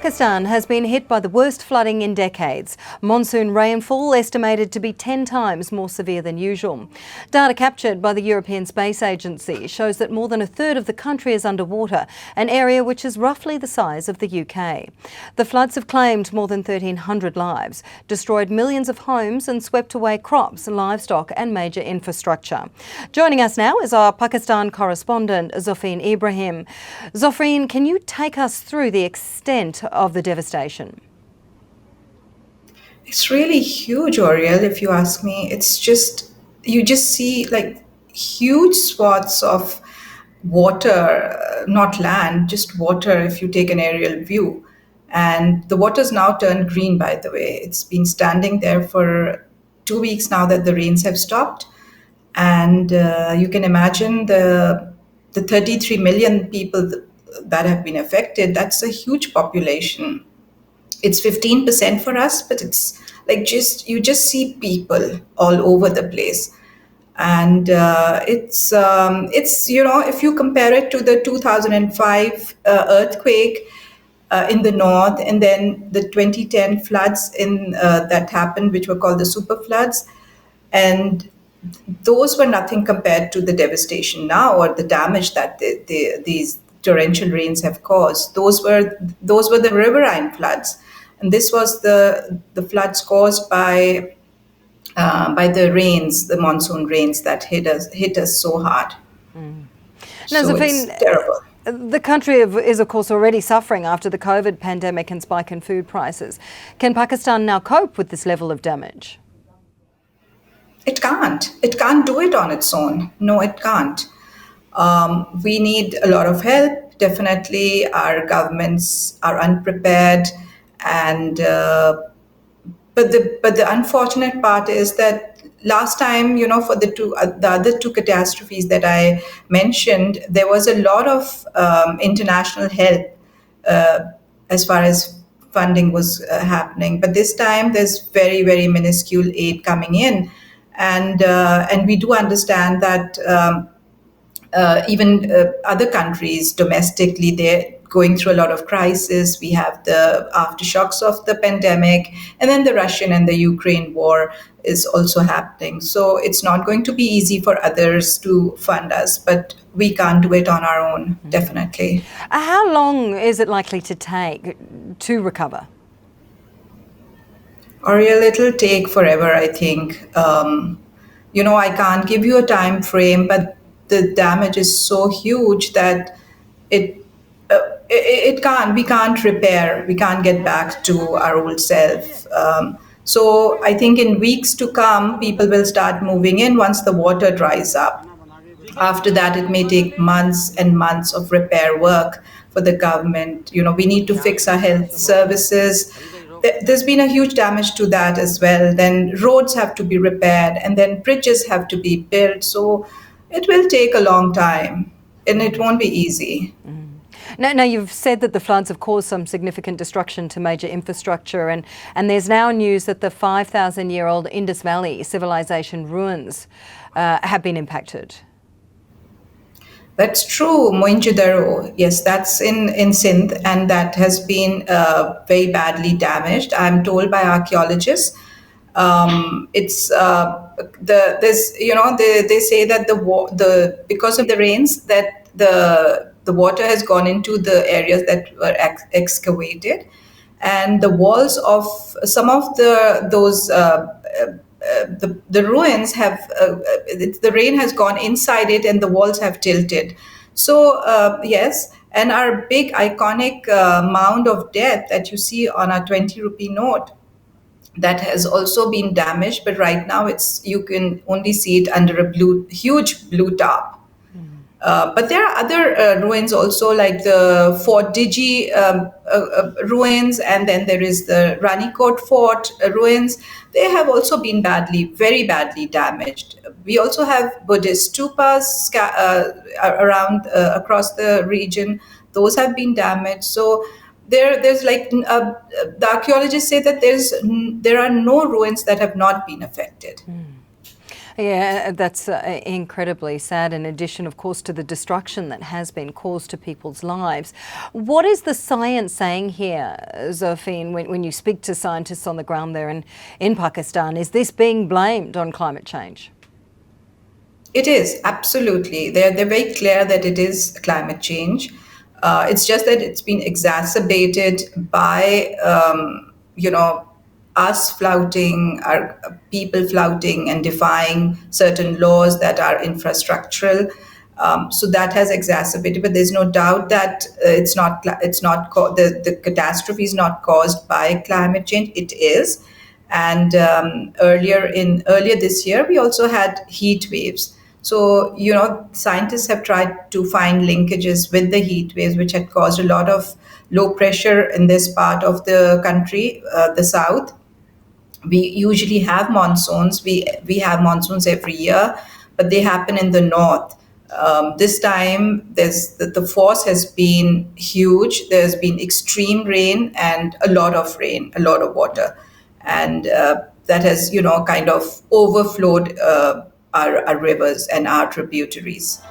Pakistan has been hit by the worst flooding in decades. Monsoon rainfall estimated to be 10 times more severe than usual. Data captured by the European Space Agency shows that more than a third of the country is underwater, an area which is roughly the size of the UK. The floods have claimed more than 1,300 lives, destroyed millions of homes and swept away crops, livestock and major infrastructure. Joining us now is our Pakistan correspondent, ZOFEEN Ebrahim. ZOFEEN, can you take us through the extent of the devastation? It's really huge, Oriel, if you ask me. It's just, you just see like huge swaths of water, not land, just water if you take an aerial view. And the water's now turned green, by the way. It's been standing there for 2 weeks now that the rains have stopped. And you can imagine the 33 million people that have been affected. That's a huge population. It's 15% for us, but it's like you just see people all over the place. And it's if you compare it to the 2005 earthquake in the north, and then the 2010 floods that happened, which were called the super floods, and those were nothing compared to the devastation now or the damage that these torrential rains have caused. Those were the riverine floods, and this was the floods caused by the rains, the monsoon rains that hit us so hard. Now, So ZOFEEN, it's terrible. the country is, of course, already suffering after the COVID pandemic and spike in food prices. Can Pakistan now cope with this level of damage? It can't. It can't do it on its own. No, it can't. We need a lot of help. Definitely, our governments are unprepared, and but the unfortunate part is that last time, for the other two catastrophes that I mentioned, there was a lot of international help as far as funding was happening. But this time, there's very, very minuscule aid coming in. And we do understand that even other countries domestically, they're going through a lot of crisis. We have the aftershocks of the pandemic, and then the Russian and the Ukraine war is also happening. So it's not going to be easy for others to fund us, but we can't do it on our own, definitely. How long is it likely to take to recover? Ariel, it'll take forever, I think. I can't give you a time frame, but the damage is so huge that we can't repair, we can't get back to our old self. So I think in weeks to come, people will start moving in once the water dries up. After that, it may take months and months of repair work for the government. We need to fix our health services. There's been a huge damage to that as well. Then roads have to be repaired, and then bridges have to be built. So it will take a long time, and it won't be easy. Now, you've said that the floods have caused some significant destruction to major infrastructure, and there's now news that the 5,000-year-old Indus Valley Civilization ruins have been impacted. That's true, Mohenjo-daro. Yes, that's in Sindh, and that has been very badly damaged. I'm told by archaeologists. It's there's they say that because of the rains that the water has gone into the areas that were excavated, and the walls of some of those. The ruins have the rain has gone inside it, and the walls have tilted. So yes, and our big iconic mound of death that you see on our 20 rupee note, that has also been damaged. But right now, you can only see it under a huge blue top. But there are other ruins also, like the Fort Digi ruins, and then there is the Ranikot Fort ruins. They have also been very badly damaged. We also have Buddhist stupas around across the region. Those have been damaged. So there's like the archaeologists say that there are no ruins that have not been affected. Yeah, that's incredibly sad, in addition, of course, to the destruction that has been caused to people's lives. What is the science saying here, Zopheen, when you speak to scientists on the ground there in Pakistan? Is this being blamed on climate change? It is, absolutely. They're very clear that it is climate change. It's just that it's been exacerbated by, us flouting, our people flouting and defying certain laws that are infrastructural. So that has exacerbated, but there's no doubt that the catastrophe is not caused by climate change. It is, and earlier this year we also had heat waves. So, scientists have tried to find linkages with the heat waves, which had caused a lot of low pressure in this part of the country, the south. We usually have monsoons. We have monsoons every year, but they happen in the north. This time, the force has been huge. There's been extreme rain and a lot of rain, a lot of water, and that has kind of overflowed our rivers and our tributaries.